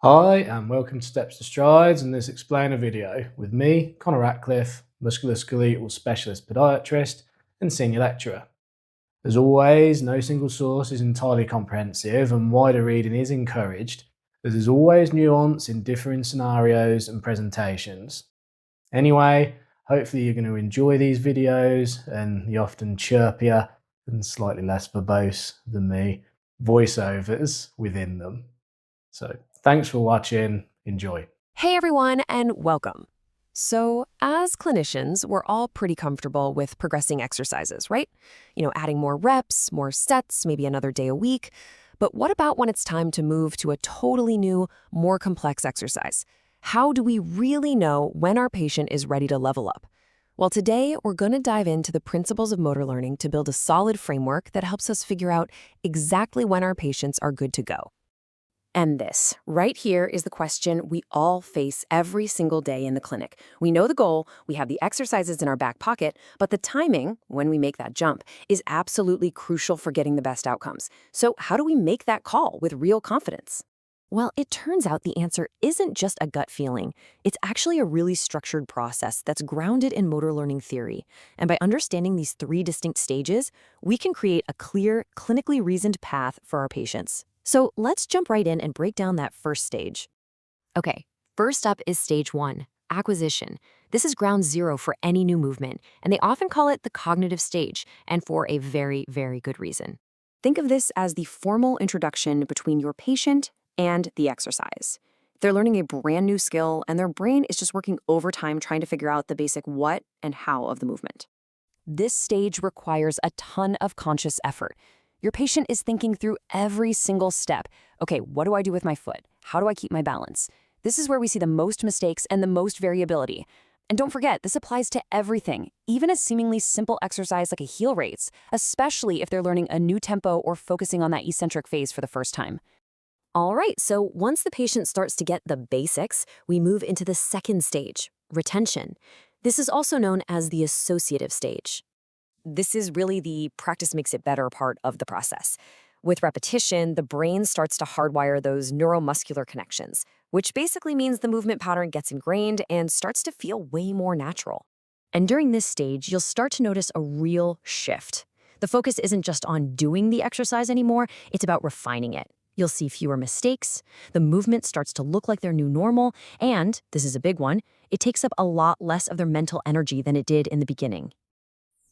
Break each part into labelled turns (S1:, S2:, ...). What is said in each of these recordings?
S1: Hi, and welcome to Steps to Strides and this explainer video with me, Connor Ratcliffe, musculoskeletal specialist podiatrist and senior lecturer. As always, no single source is entirely comprehensive and wider reading is encouraged, as there's always nuance in differing scenarios and presentations. Anyway, hopefully you're going to enjoy these videos and the often chirpier and slightly less verbose than me voiceovers within them. So thanks for watching. Enjoy.
S2: Hey everyone, and welcome. So, as clinicians, we're all pretty comfortable with progressing exercises, right? Adding more reps, more sets, maybe another day a week. But what about when it's time to move to a totally new, more complex exercise? How do we really know when our patient is ready to level up? Well, today we're going to dive into the principles of motor learning to build a solid framework that helps us figure out exactly when our patients are good to go. And this, right here, is the question we all face every single day in the clinic. We know the goal, we have the exercises in our back pocket, but the timing, when we make that jump, is absolutely crucial for getting the best outcomes. So how do we make that call with real confidence? Well, it turns out the answer isn't just a gut feeling. It's actually a really structured process that's grounded in motor learning theory. And by understanding these three distinct stages, we can create a clear, clinically reasoned path for our patients. So let's jump right in and break down that first stage. Okay, first up is stage 1, acquisition. This is ground zero for any new movement, and they often call it the cognitive stage, and for a very, very good reason. Think of this as the formal introduction between your patient and the exercise. They're learning a brand new skill, and their brain is just working overtime trying to figure out the basic what and how of the movement. This stage requires a ton of conscious effort. Your patient is thinking through every single step. Okay, what do I do with my foot? How do I keep my balance? This is where we see the most mistakes and the most variability. And don't forget, this applies to everything, even a seemingly simple exercise like a heel raise, especially if they're learning a new tempo or focusing on that eccentric phase for the first time. All right, so once the patient starts to get the basics, we move into the second stage, retention. This is also known as the associative stage. This is really the practice makes it better part of the process. With repetition, the brain starts to hardwire those neuromuscular connections, which basically means the movement pattern gets ingrained and starts to feel way more natural. And during this stage, you'll start to notice a real shift. The focus isn't just on doing the exercise anymore, it's about refining it. You'll see fewer mistakes, the movement starts to look like their new normal, and, this is a big one, it takes up a lot less of their mental energy than it did in the beginning.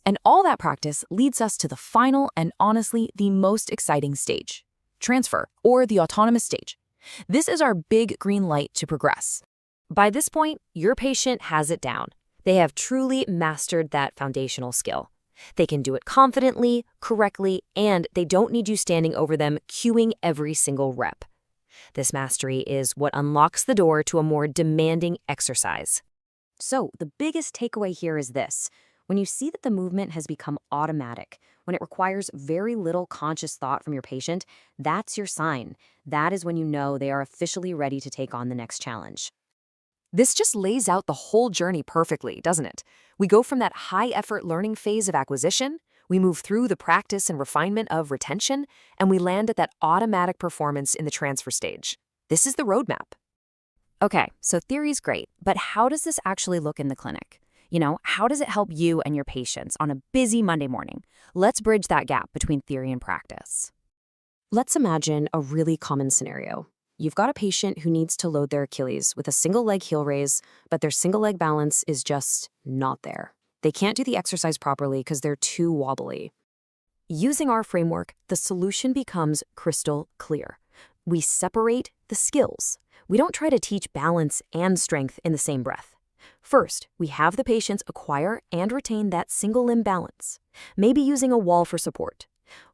S2: And all that practice leads us to the final and honestly the most exciting stage, transfer, or the autonomous stage. This is our big green light to progress. By this point, your patient has it down. They have truly mastered that foundational skill. They can do it confidently, correctly, and they don't need you standing over them cueing every single rep. This mastery is what unlocks the door to a more demanding exercise. So the biggest takeaway here is this. When you see that the movement has become automatic, when it requires very little conscious thought from your patient, that's your sign. That is when you know they are officially ready to take on the next challenge. This just lays out the whole journey perfectly, doesn't it? We go from that high-effort learning phase of acquisition, we move through the practice and refinement of retention, and we land at that automatic performance in the transfer stage. This is the roadmap. Okay, so theory's great, but how does this actually look in the clinic? How does it help you and your patients on a busy Monday morning? Let's bridge that gap between theory and practice. Let's imagine a really common scenario. You've got a patient who needs to load their Achilles with a single leg heel raise, but their single leg balance is just not there. They can't do the exercise properly because they're too wobbly. Using our framework, the solution becomes crystal clear. We separate the skills. We don't try to teach balance and strength in the same breath. First, we have the patients acquire and retain that single limb balance, maybe using a wall for support.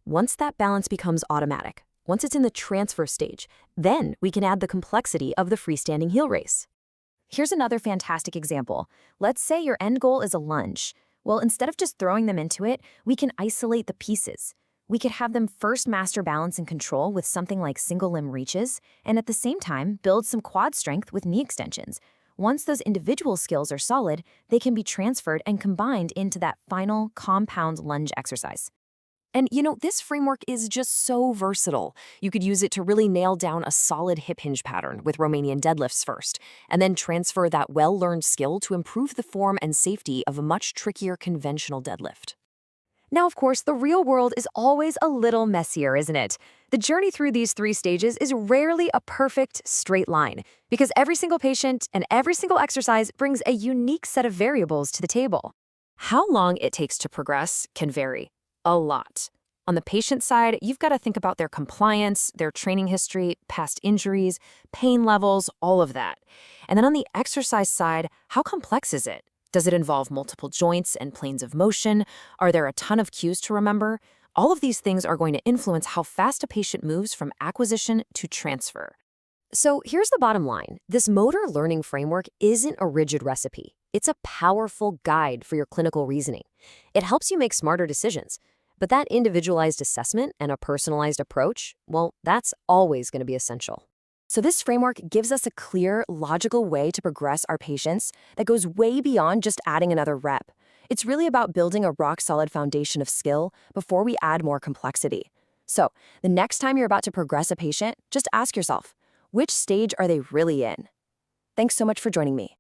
S2: Once that balance becomes automatic, once it's in the transfer stage, then we can add the complexity of the freestanding heel raise. Here's another fantastic example. Let's say your end goal is a lunge. Well, instead of just throwing them into it, we can isolate the pieces. We could have them first master balance and control with something like single limb reaches, and at the same time, build some quad strength with knee extensions. Once those individual skills are solid, they can be transferred and combined into that final compound lunge exercise. And this framework is just so versatile. You could use it to really nail down a solid hip hinge pattern with Romanian deadlifts first, and then transfer that well-learned skill to improve the form and safety of a much trickier conventional deadlift. Now, of course, the real world is always a little messier, isn't it? The journey through these 3 stages is rarely a perfect straight line, because every single patient and every single exercise brings a unique set of variables to the table. How long it takes to progress can vary a lot. On the patient side, you've got to think about their compliance, their training history, past injuries, pain levels, all of that. And then on the exercise side, how complex is it? Does it involve multiple joints and planes of motion? Are there a ton of cues to remember? All of these things are going to influence how fast a patient moves from acquisition to transfer. So here's the bottom line. This motor learning framework isn't a rigid recipe. It's a powerful guide for your clinical reasoning. It helps you make smarter decisions. But that individualized assessment and a personalized approach, well, that's always going to be essential. So this framework gives us a clear, logical way to progress our patients that goes way beyond just adding another rep. It's really about building a rock-solid foundation of skill before we add more complexity. So the next time you're about to progress a patient, just ask yourself, which stage are they really in? Thanks so much for joining me.